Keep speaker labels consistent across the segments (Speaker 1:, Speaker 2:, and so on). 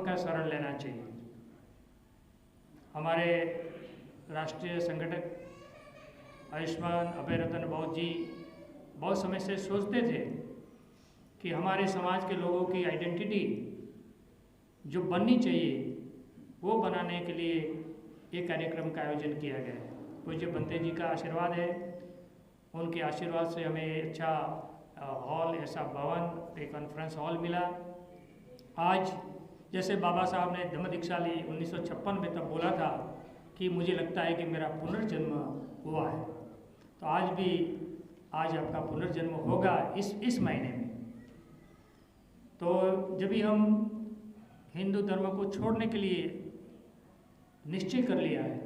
Speaker 1: का शरण लेना चाहिए। हमारे राष्ट्रीय संगठक आयुष्मान अभय रतन बौद्ध जी बहुत समय से सोचते थे कि हमारे समाज के लोगों की आइडेंटिटी जो बननी चाहिए वो बनाने के लिए एक कार्यक्रम का आयोजन किया गया है। पूज्य बनते जी का आशीर्वाद है, उनके आशीर्वाद से हमें अच्छा हॉल, ऐसा भवन, एक कॉन्फ्रेंस हॉल मिला। आज जैसे बाबा साहब ने धम्म दीक्षा ली 1956 में, तब बोला था कि मुझे लगता है कि मेरा पुनर्जन्म हुआ है। तो आज आपका पुनर्जन्म होगा इस महीने में। तो जब भी हम हिंदू धर्म को छोड़ने के लिए निश्चय कर लिया है,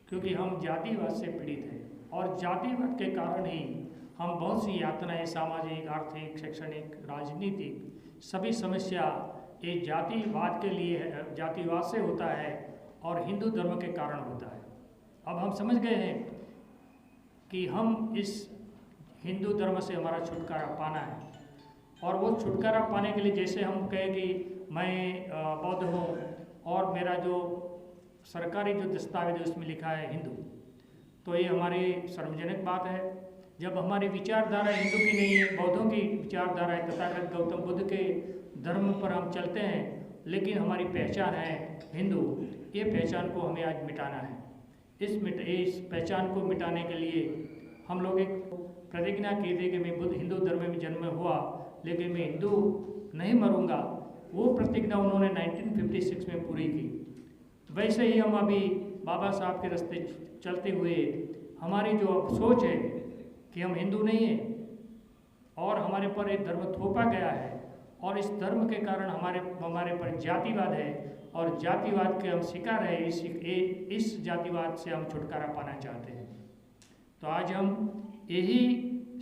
Speaker 1: क्योंकि हम जातिवाद से पीड़ित हैं और जातिवाद के कारण ही हम बहुत सी यातनाएं, सामाजिक, आर्थिक, शैक्षणिक, राजनीतिक सभी समस्या ये जातिवाद के लिए, जातिवाद से होता है और हिंदू धर्म के कारण होता है। अब हम समझ गए हैं कि हम इस हिंदू धर्म से हमारा छुटकारा पाना है, और वो छुटकारा पाने के लिए जैसे हम कहें कि मैं बौद्ध हूँ और मेरा जो सरकारी जो दस्तावेज है उसमें लिखा है हिंदू, तो ये हमारी सार्वजनिक बात है। जब हमारी विचारधारा हिंदू की नहीं है, बौद्धों की विचारधारा है, तथागत गौतम बुद्ध के धर्म पर हम चलते हैं, लेकिन हमारी पहचान है हिंदू, ये पहचान को हमें आज मिटाना है। इस पहचान को मिटाने के लिए हम लोग एक प्रतिज्ञा की थी कि मैं बुद्ध हिंदू धर्म में जन्म हुआ लेकिन मैं हिंदू नहीं मरूंगा। वो प्रतिज्ञा उन्होंने 1956 में पूरी की। वैसे ही हम अभी बाबा साहब के रास्ते चलते हुए हमारी जो सोच है कि हम हिंदू नहीं हैं और हमारे पर एक धर्म थोपा गया है, और इस धर्म के कारण हमारे पर जातिवाद है और जातिवाद के हम शिकार हैं। इस जातिवाद से हम छुटकारा पाना चाहते हैं। तो आज हम यही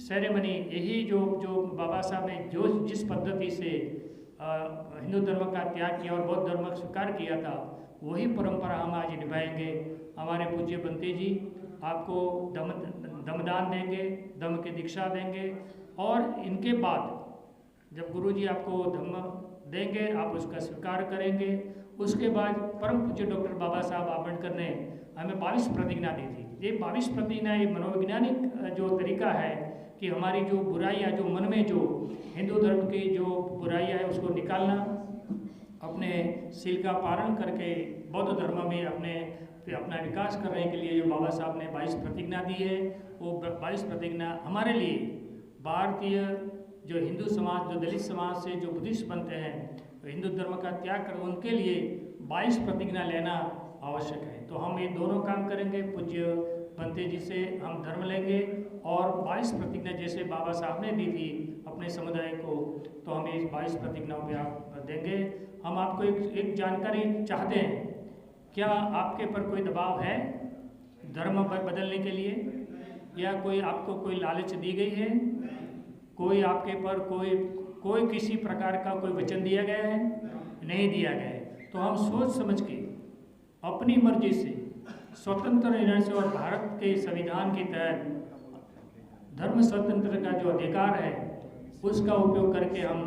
Speaker 1: सेरेमनी, यही जो बाबा साहब ने जिस पद्धति से हिंदू धर्म का त्याग किया और बौद्ध धर्म का स्वीकार किया था, वही परंपरा हम आज निभाएंगे। हमारे पूज्य बनते जी आपको दमदान देंगे, दम की दीक्षा देंगे, और इनके बाद जब गुरु जी आपको धम्म देंगे आप उसका स्वीकार करेंगे। उसके बाद परम पूज्य डॉक्टर बाबा साहब आम्बेडकर ने हमें 22 प्रतिज्ञा दी थी। ये 22 प्रतिज्ञा ये मनोवैज्ञानिक जो तरीका है कि हमारी जो बुराइयाँ, जो मन में जो हिंदू धर्म की जो बुराइयाँ है उसको निकालना, अपने शील का पालन करके बौद्ध धर्म में अपना विकास करने के लिए जो बाबा साहब ने 22 प्रतिज्ञा दी है, वो 22 प्रतिज्ञा हमारे लिए भारतीय जो हिंदू समाज, जो दलित समाज से जो बुद्धिस्ट बनते हैं, तो हिंदू धर्म का त्याग कर उनके लिए 22 प्रतिज्ञा लेना आवश्यक है। तो हम ये दोनों काम करेंगे। पूज्य बनते जी से हम धर्म लेंगे और 22 प्रतिज्ञा जैसे बाबा साहब ने दी थी अपने समुदाय को, तो हम इस 22 प्रतिज्ञाओं पे आप देंगे। हम आपको एक जानकारी चाहते हैं, क्या आपके पर कोई दबाव है धर्म बदलने के लिए, या आपको कोई लालच दी गई है, कोई आपके पर कोई किसी प्रकार का कोई वचन दिया गया है? नहीं दिया गया है। तो हम सोच समझ के अपनी मर्जी से स्वतंत्र निर्णय से और भारत के संविधान के तहत धर्म स्वतंत्र का जो अधिकार है उसका उपयोग करके हम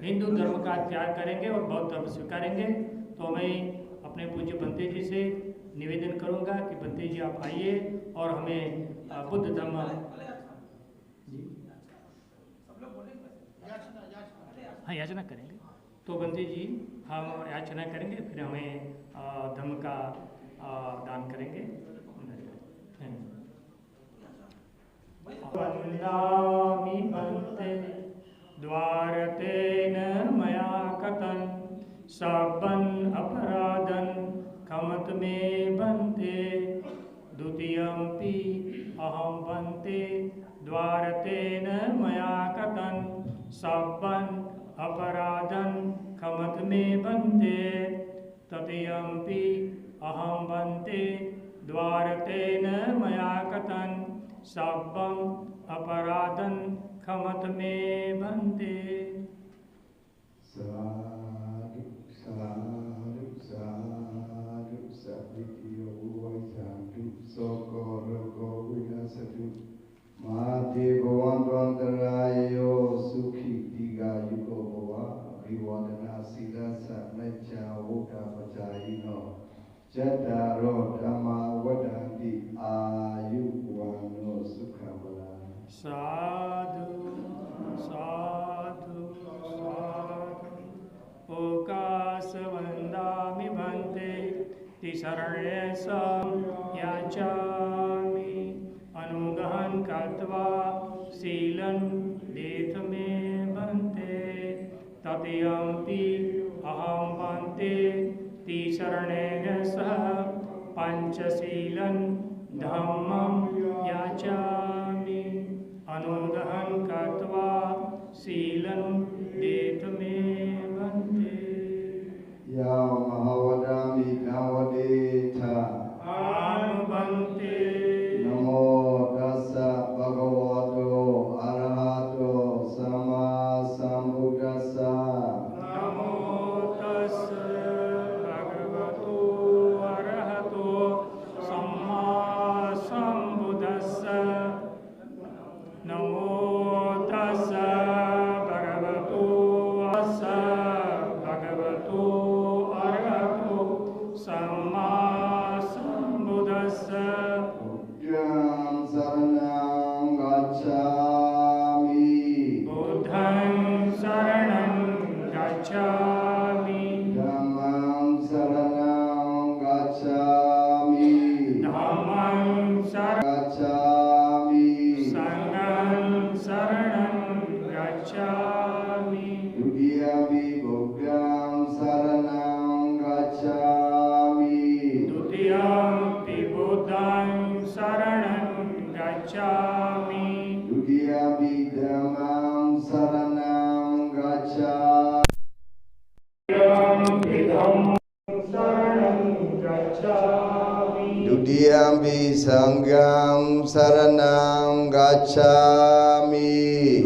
Speaker 1: हिंदू धर्म का त्याग करेंगे और बौद्ध धर्म स्वीकारेंगे। तो मैं अपने पूज्य बनते जी से निवेदन करूंगा कि बनते जी आप आइए और हमें बुद्ध धर्म हाँ याचना करेंगे। तो बनते जी हम याचना करेंगे, फिर हमें धर्म का दान करेंगे। वंदामि बन्ते द्वारतेन मया कथन सबन अपराधन खमत में बन्ते द्वितीयम्पि अहम बन्ते द्वारतेन मया कथन सबन अपराधन खमत में बन्ते तृतीयम्पि अहम बन्ते द्वारतेन मया कथन सबम अपराधन खमत में बन्ते।
Speaker 2: साधु साधु साधु साधिकियो वैसाधु सोको विनाशतु माते भवन्तरायो सुखी दीर्घायुको भव अभिवादनासि Silasa Nacha Uta Pachayino Jataro Dhamma Vadanti Ayukwano Sukhabala
Speaker 1: साधु साधु साधु ओकाश वंदामि भन्ते तिसरण्यसं याचामि अनुगहन कृत्वा शीलं देतमे भन्ते तदयंपि अहं भन्ते तिसरणेन सह पंचशीलं धम्मं याचामि अनुगहन कृत्वा शीलं देतमे भन्ते
Speaker 2: Ya Mahavadami Nawadeta
Speaker 1: Anubhante
Speaker 2: Namo Tassa Bhagavato Arahato Sama Sambuddhassa
Speaker 1: Namo tassa bhagavato arahato samma sambuddhassa Namo tassa bhagavato arahato samma sambuddhassa
Speaker 2: Buddham Saranam Gacchami
Speaker 1: Buddhang saranam gacchami
Speaker 2: Dhammam Saranam Gacchami
Speaker 1: Dhammam saranam
Speaker 2: Gacchami
Speaker 1: Sangham saranam gacchami
Speaker 2: Dutiyampi Buddham Saranam Gacchami
Speaker 1: Dutiyampi buddham saranam gacchami
Speaker 2: Dutiyampi Dhammam Saranam Gacchami
Speaker 1: Dutiyampi dhammam saranam gacchami
Speaker 2: Dutiyampi Sangham Saranam Gacchami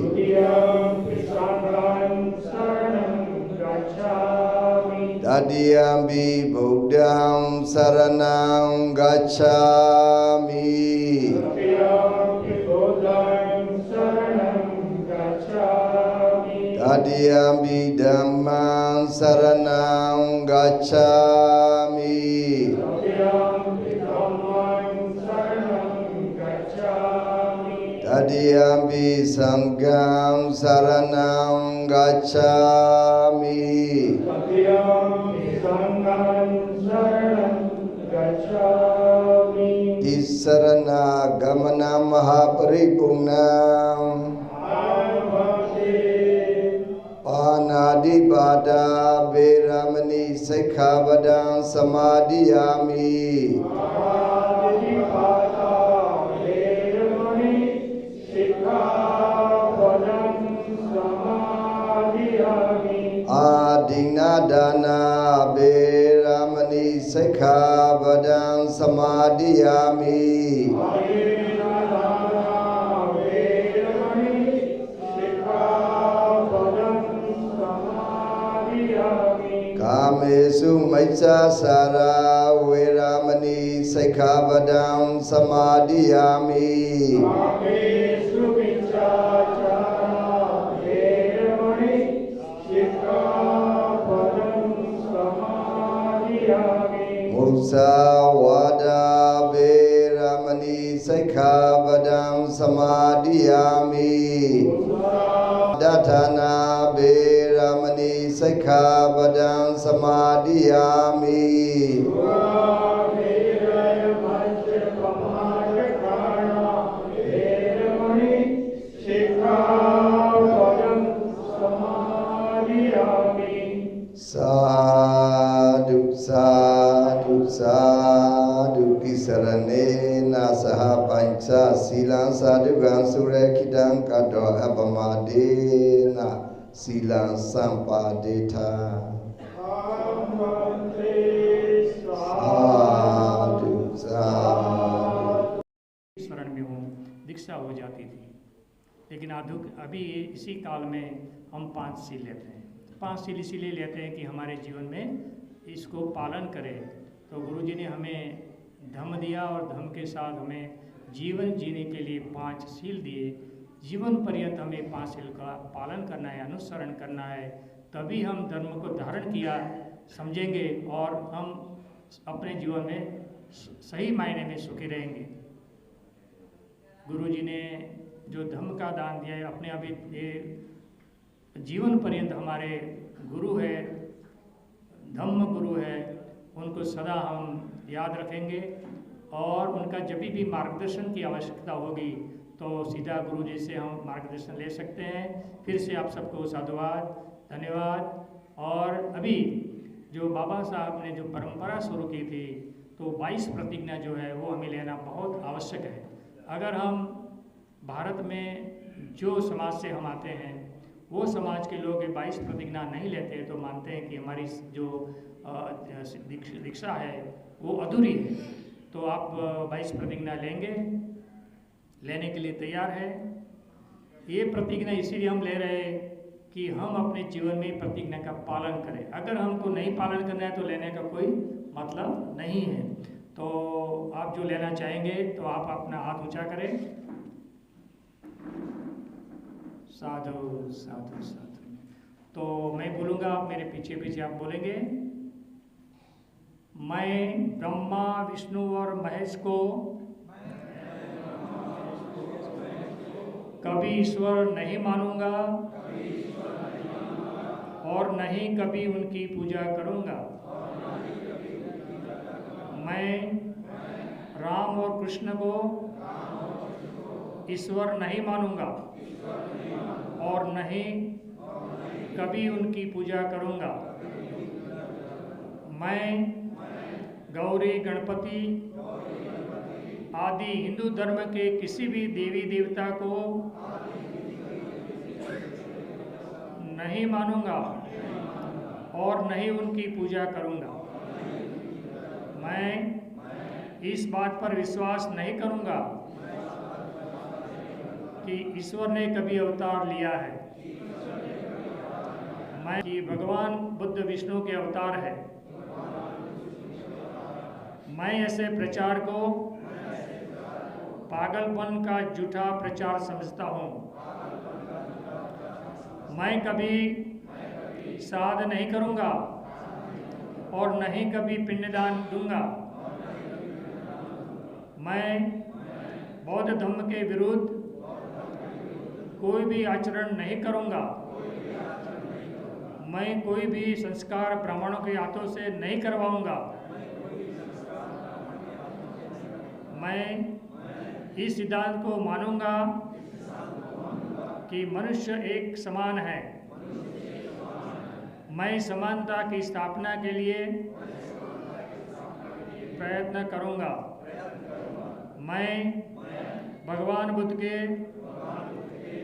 Speaker 1: Dutiyampi sangham saranam gacchami
Speaker 2: Tadiyampi Buddham Saranam Gacchami
Speaker 1: Dutiyampi buddham saranam gacchami
Speaker 2: Tadiyampi Dhammam Saranam Gacchami
Speaker 1: Dutiyampi dhammam saranam gacchami
Speaker 2: Tadiyampi Sangham Saranam Gacchami
Speaker 1: Dutiyampi sangham saranam gacchami
Speaker 2: Tisarana Gamana Mahaparipurnam
Speaker 1: Anubhante
Speaker 2: Panadibada Veramani Sikkhavadam Samadhiyami
Speaker 1: Adipata Veramani Sikkhapadam Samadhiyami
Speaker 2: Adinadana Veramani Sikkhavadam Samadhiyami
Speaker 1: Adinadana Veramani Sikkhapadam Samadhiyami
Speaker 2: Kamesu Maitsasara Veramani Sikkhavadam Samadhiyami
Speaker 1: Kamesu Vichachara Veramani Sikkhapadam Samadhiyami
Speaker 2: Musawada Veramani Sikkhavadam Samadhiyami Dathana Veramani Sikkhavadam Samadhiyami Sadhu Sadhu Sadhu Kisaranena Saha Pancha Silang Sadhugan Surekidam Kado Apamadena Silang Sampadeta Sadhu Sadhu
Speaker 1: शरण में हूँ दीक्षा हो जाती थी, लेकिन अभी इसी काल में हम 5 सील लेते हैं। 5 सील इसीलिए लेते हैं कि हमारे जीवन में इसको पालन करें। तो गुरुजी ने हमें धम्म दिया और धम्म के साथ हमें जीवन जीने के लिए 5 सील दिए। जीवन पर्यंत हमें 5 सील का पालन करना है, अनुसरण करना है, तभी हम धर्म को धारण किया समझेंगे और हम अपने जीवन में सही मायने में सुखी रहेंगे। गुरु जी ने जो धम्म का दान दिया है, अपने अभी ये जीवन पर्यंत हमारे गुरु है, धम्म गुरु है, उनको सदा हम याद रखेंगे और उनका जब भी मार्गदर्शन की आवश्यकता होगी तो सीधा गुरु जी से हम मार्गदर्शन ले सकते हैं। फिर से आप सबको साधुवाद, धन्यवाद। और अभी जो बाबा साहब ने जो परंपरा शुरू की थी तो 22 प्रतिज्ञा जो है वो हमें लेना बहुत आवश्यक है। अगर हम भारत में जो समाज से हम आते हैं वो समाज के लोग 22 प्रतिज्ञा नहीं लेते तो मानते हैं कि हमारी जो दीक्षा है वो अधूरी है। तो आप 22 प्रतिज्ञा लेने के लिए तैयार है। ये प्रतिज्ञा इसीलिए हम ले रहे हैं कि हम अपने जीवन में प्रतिज्ञा का पालन करें। अगर हमको नहीं पालन करना है तो लेने का कोई मतलब नहीं है। तो आप जो लेना चाहेंगे तो आप अपना हाथ ऊंचा करें। साधु साधु साधु। तो मैं बोलूँगा, आप मेरे पीछे पीछे आप बोलेंगे। मैं ब्रह्मा, विष्णु और महेश को कभी ईश्वर नहीं मानूंगा और नहीं कभी उनकी पूजा करूंगा। मैं राम और कृष्ण को ईश्वर नहीं मानूंगा और नहीं कभी उनकी पूजा करूंगा। मैं गौरी, गणपति आदि हिंदू धर्म के किसी भी देवी देवता को नहीं मानूंगा और नहीं उनकी पूजा करूंगा। मैं इस बात पर विश्वास नहीं करूंगा कि ईश्वर ने कभी अवतार लिया है। मैं कि भगवान बुद्ध विष्णु के अवतार है। मैं ऐसे प्रचार को पागलपन का झूठा प्रचार समझता हूँ। मैं कभी श्राद्ध नहीं करूँगा और नहीं कभी पिंडदान दूंगा। मैं बौद्ध धर्म के विरुद्ध कोई भी आचरण नहीं करूँगा। मैं कोई भी संस्कार ब्राह्मणों के हाथों से नहीं करवाऊँगा। मैं इस सिद्धांत को मानूंगा कि मनुष्य एक समान है। मैं समानता की स्थापना के लिए प्रयत्न करूंगा। मैं भगवान बुद्ध के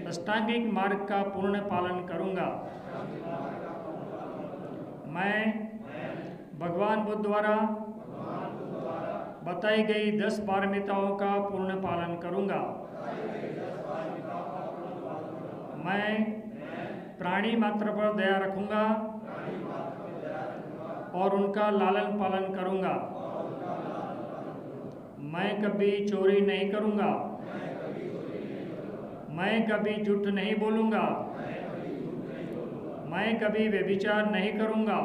Speaker 1: अष्टांगिक मार्ग का पूर्ण पालन करूंगा। मैं भगवान बुद्ध द्वारा बताई गई 10 पारमिताओं का पूर्ण पालन करूंगा। मैं प्राणी मात्र पर दया रखूंगा और उनका लालन पालन करूंगा। मैं कभी चोरी नहीं करूंगा। मैं कभी झूठ नहीं बोलूंगा। मैं कभी व्यभिचार नहीं करूंगा।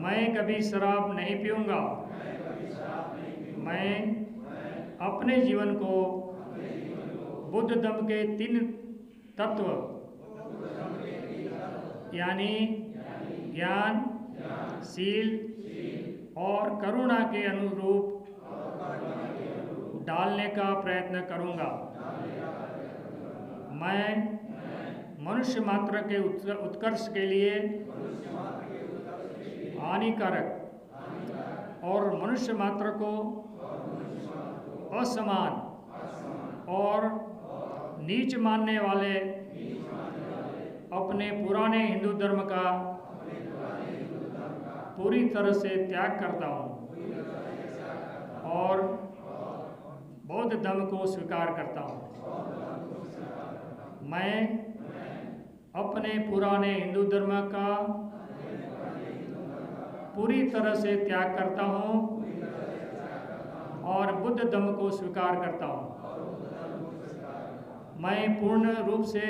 Speaker 1: मैं कभी शराब नहीं पीऊंगा। मैं अपने जीवन को बुद्ध धर्म के 3 तत्व यानी ज्ञान, शील और करुणा के अनुरूप डालने का प्रयत्न करूंगा। मैं मनुष्य मात्र के उत्कर्ष के लिए हानिकारक और मनुष्य मात्र को असमान और नीच मानने वाले अपने पुराने हिंदू धर्म का पूरी तरह से त्याग करता हूँ और बौद्ध धर्म को स्वीकार करता हूँ। मैं अपने पुराने हिंदू धर्म का पूरी तरह से त्याग करता हूँ और बुद्ध धर्म को स्वीकार करता हूँ। मैं पूर्ण रूप से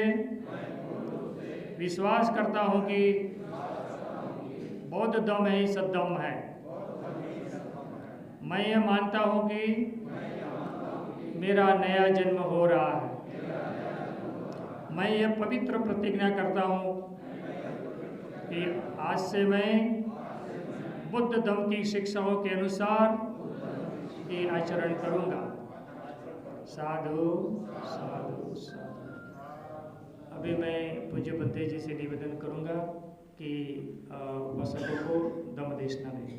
Speaker 1: विश्वास करता हूँ कि बौद्ध धम्म ही सद्धम्म है। मैं ये मानता हूँ कि मेरा नया जन्म हो रहा है। मैं ये पवित्र प्रतिज्ञा करता हूँ कि आज से मैं बुद्ध धम्म की शिक्षाओं के अनुसार ये आचरण करूँगा। साधु साधु साधु। अभी मैं पूज्य बद्दे जी से निवेदन करूँगा कि उपासकों को धम्म देशना दें।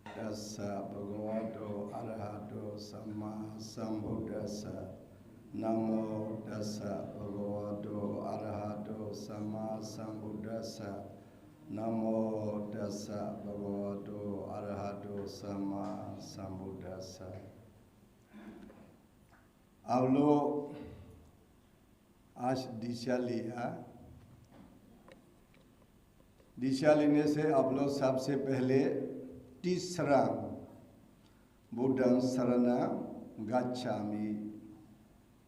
Speaker 2: तस्सा भगवतो अरहतो सम्मा सम्बुद्धस्सा। नमो तस्सा भगवतो अरहतो सम्मा सम्बुद्धस्सा। नमो तस्सा भगवतो अरहतो सम्मा सम्बुद्धस्सा। आप लोग आज दीक्षा लिया। दीक्षा लेने से आप लोग सबसे पहले तीसरा बुद्धं शरणं गच्छामि,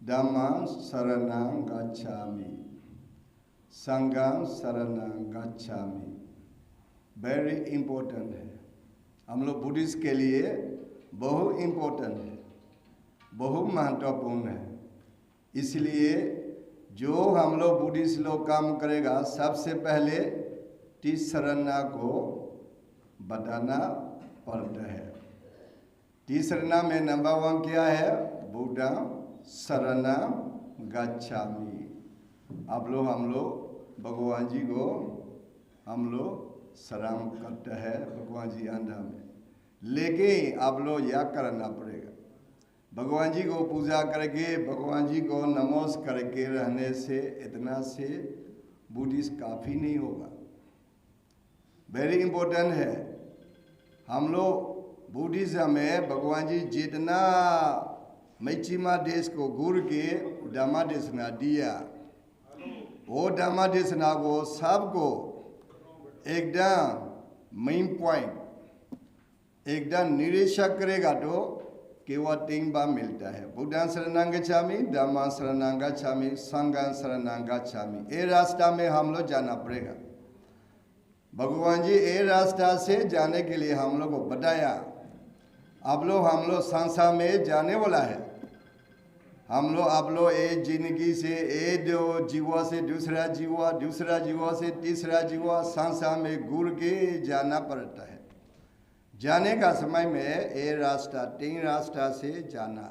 Speaker 2: धम्मं शरणं गच्छामि, संघं शरणं गच्छामि। वेरी इम्पोर्टेंट है। हम लोग बुद्धिस्ट के लिए बहुत इम्पोर्टेंट है, बहुत महत्वपूर्ण है। इसलिए जो हम लोग बुद्धिस्ट लोग काम करेगा, सबसे पहले तीसरना को बताना पड़ता है। तीसरना में नंबर 1 क्या है? बुद्धं शरणं गच्छामि। आप लोग हम लोग भगवान जी को हम लोग शरण करते हैं भगवान जी अंदर में। लेकिन आप लोग यह करना पड़ेगा, भगवान जी को पूजा करके, भगवान जी को नमस्कार करके रहने से, इतना से बुद्धिस्ट काफ़ी नहीं होगा। वेरी इम्पोर्टेंट है। हम लोग बुद्धिज्म में भगवान जी जितना मैचिमा देश को घूर के धम्म देशना दिया, वो धम्म देशना को सबको एकदम मेन पॉइंट एकदम निरीक्षक करेगा तो केवल 3 बार मिलता है। बुद्धं शरणं गच्छामि, धम्मं शरणं गच्छामि, संघं शरणं गच्छामि। ये रास्ता में हम लोग जाना पड़ेगा। भगवान जी ये रास्ता से जाने के लिए हम लोग को बताया। हम लोग संसार में जाने वाला है। आप लोग एक जिंदगी से एक जीवा से दूसरा जीवा, दूसरा जीवा से तीसरा जीवा, संसार में घूर के जाना पड़ता है। जाने का समय में ये रास्ता 3 रास्ता से जाना।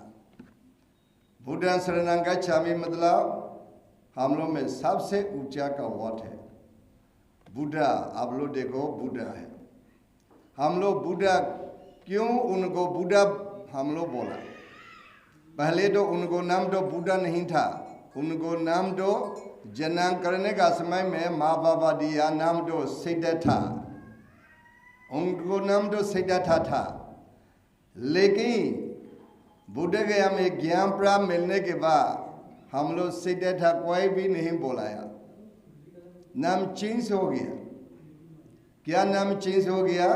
Speaker 2: बुद्धं शरणं गच्छामि मतलब हम लोग में सबसे ऊंचा का वर्ड है बुद्धा। आप लोग देखो बुद्धा है। हम लोग बुद्धा क्यों उनको बुद्धा हम लोग बोला? पहले तो उनको नाम तो बुद्धा नहीं था। उनको नाम तो जन्म करने का समय में माँ बाबा दिया नाम तो सिद्धार्थ। उनको नाम तो सिद्धार्थ था। लेकिन बुद्ध गया में ज्ञान प्राप्त मिलने के बाद हम लोग सिद्धार्थ कोई भी नहीं बोलाया। नाम चेंज हो गया। क्या नाम चेंज हो गया?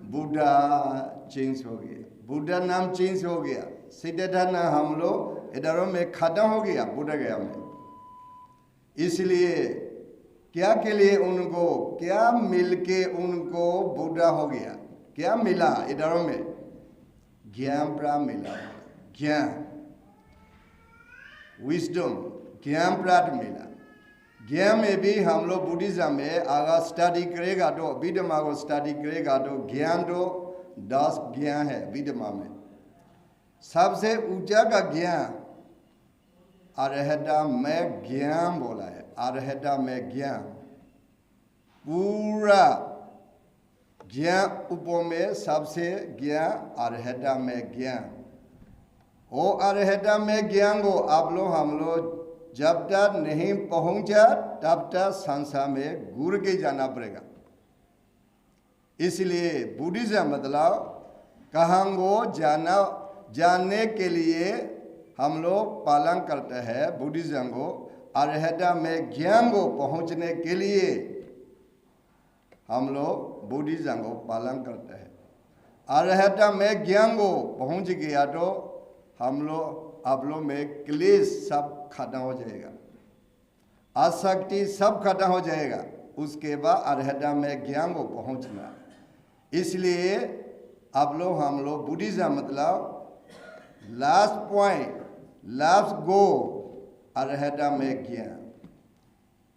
Speaker 2: बुद्धा चेंज हो गया। बुद्धा नाम चेंज हो गया। सिद्धार्थ नाम हम लोग इधरों में खत्म हो गया बुद्ध गया में। इसलिए क्या के लिए उनको क्या मिलके उनको बुद्धा हो गया? क्या मिला इधरों में? ज्ञान प्राप्त मिला। ज्ञान, विजडम, ज्ञान प्राप्त मिला। ज्ञान में भी हम लोग बुद्धिज्म में अगर स्टडी करेगा तो विधमा को स्टडी करेगा तो ज्ञान तो 10 ज्ञान है विधमा में। सबसे ऊंचा का ज्ञान अरहता में ज्ञान बोला है। अरहता में ज्ञान पूरा ज्ञान ऊपर में सबसे ज्ञान अरहता में ज्ञान। वो अरहता में ज्ञान को आप लोग हम लोग जब तक नहीं पहुंचा तब तक संसार में घूर के जाना पड़ेगा। इसलिए बुद्धिज्म मतलब कहाँ को जानने के लिए हम लोग पालन करते हैं बुद्धिज्म को। अरहता में ज्ञान को पहुंचने के लिए हम लोग बुद्धिज्म को पालन करते हैं। अरहता में ज्ञान को पहुंच गया तो हम लोग आप लोग में क्लेश सब खत्म हो जाएगा। आसक्ति सब खत्म हो जाएगा। उसके बाद अरहता में ज्ञान को पहुंचना। इसलिए आप लोग हम लोग बुद्धिज्म मतलब लास्ट पॉइंट, लास्ट गो अरहता में ज्ञान।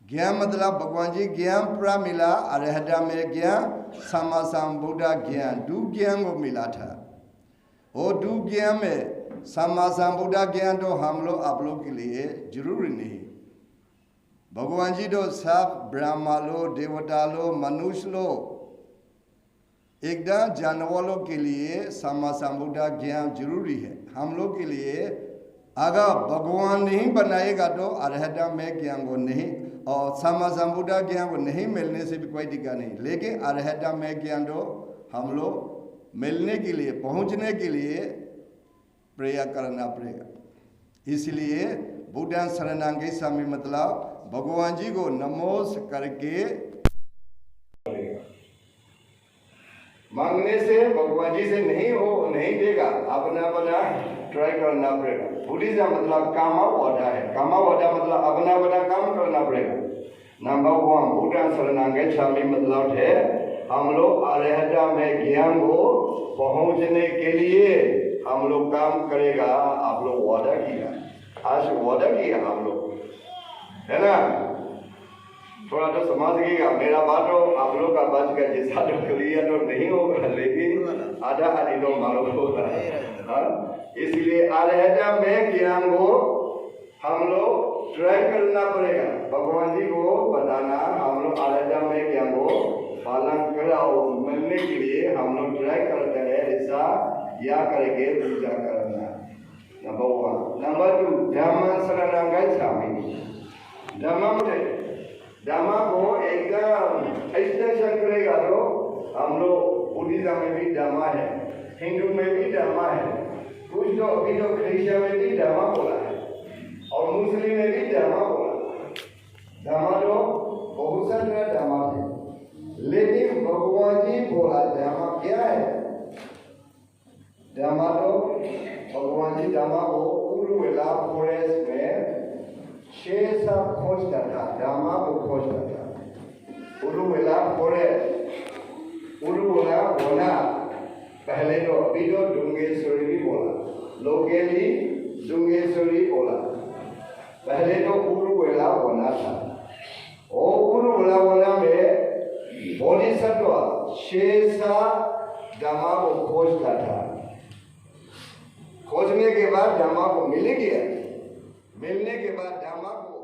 Speaker 2: ज्ञान मतलब भगवान जी ज्ञान पूरा मिला, अरहता में ज्ञान सम्मा संबुद्ध ज्ञान, दो ज्ञान को मिला था। और दो ज्ञान में सम्मा संबुद्ध ज्ञान तो हम लोग आप लोग के लिए जरूरी नहीं। भगवान जी तो सब ब्रह्मा लो, देवता लो, मनुष्य लो, एकदम जानवरों के लिए सम्मा संबुद्ध ज्ञान जरूरी है। हम लोग के लिए अगर भगवान नहीं बनाएगा तो अरहता में ज्ञान को नहीं, और सम्मा संबुद्ध ज्ञान को नहीं मिलने से भी कोई दिक्कत नहीं। लेकिन अरहता में ज्ञान तो हम लोग मिलने के लिए, पहुंचने के लिए प्रयास करना पड़ेगा। इसलिए बुद्ध शरणं गच्छामि मतलब भगवान जी को नमस्कार करके मांगने से भगवान जी से नहीं देगा, अपना ट्राई करना पड़ेगा। बुद्धिज्म मतलब कामावादा है। कामावादा मतलब अपना काम करना पड़ेगा। नंबर 1 बुद्ध शरणं गच्छामि मतलब है हम लोग अरहता में ज्ञान को पहुंचने के लिए हम लोग काम करेगा। आप लोग वादा किया, आज वादा किया हम लोग, है ना? थोड़ा तो समझ गएगा मेरा बात। तो आप लोग का बात का जैसा तो क्लियर तो नहीं होगा, लेकिन आधा आधी तो मालूम होगा। इसलिए अरहता में ज्ञान को हम लोग ट्राई करना पड़ेगा। भगवान जी को बताना हम लोग अरहता में ज्ञान को पालन कराओ, मिलने के लिए हम लोग ट्राई करते हैं। ऐसा या करके पूजा करना, नंबर 1। नंबर 2 धम्मं शरणं गच्छामि। धम्मा को एकदम एक्सटेंशन करेगा तो हम लोग बुद्धिज्म में भी धम्मा है, हिंदू में भी धम्मा है, कुछ तो अभी तो क्रिश्चियन में भी धम्मा बोला है, और मुस्लिम में भी धम्मा बोला। धम्मा तो बहुत सारे धम्मा है, लेकिन भगवान जी बोला धम्मा क्या है? धम्मा तो भगवान जी धम्मा को उरुवेला फॉरेस्ट में 6 साल खोजता था, धम्मा को खोजता था। उरुवेला फॉरेस्ट, उरुवेला बोला पहले तो, अभी तो डुंगेश्वरी भी बोला, लोकेली डुंगेश्वरी बोला, पहले तो उरुवेला बोला था। और उरुवेला बोला में बोधिसत्व 6 साल धम्मा को खोजता था। खोजने के बाद धम्मा को मिल गया, मिलने के बाद धम्मा को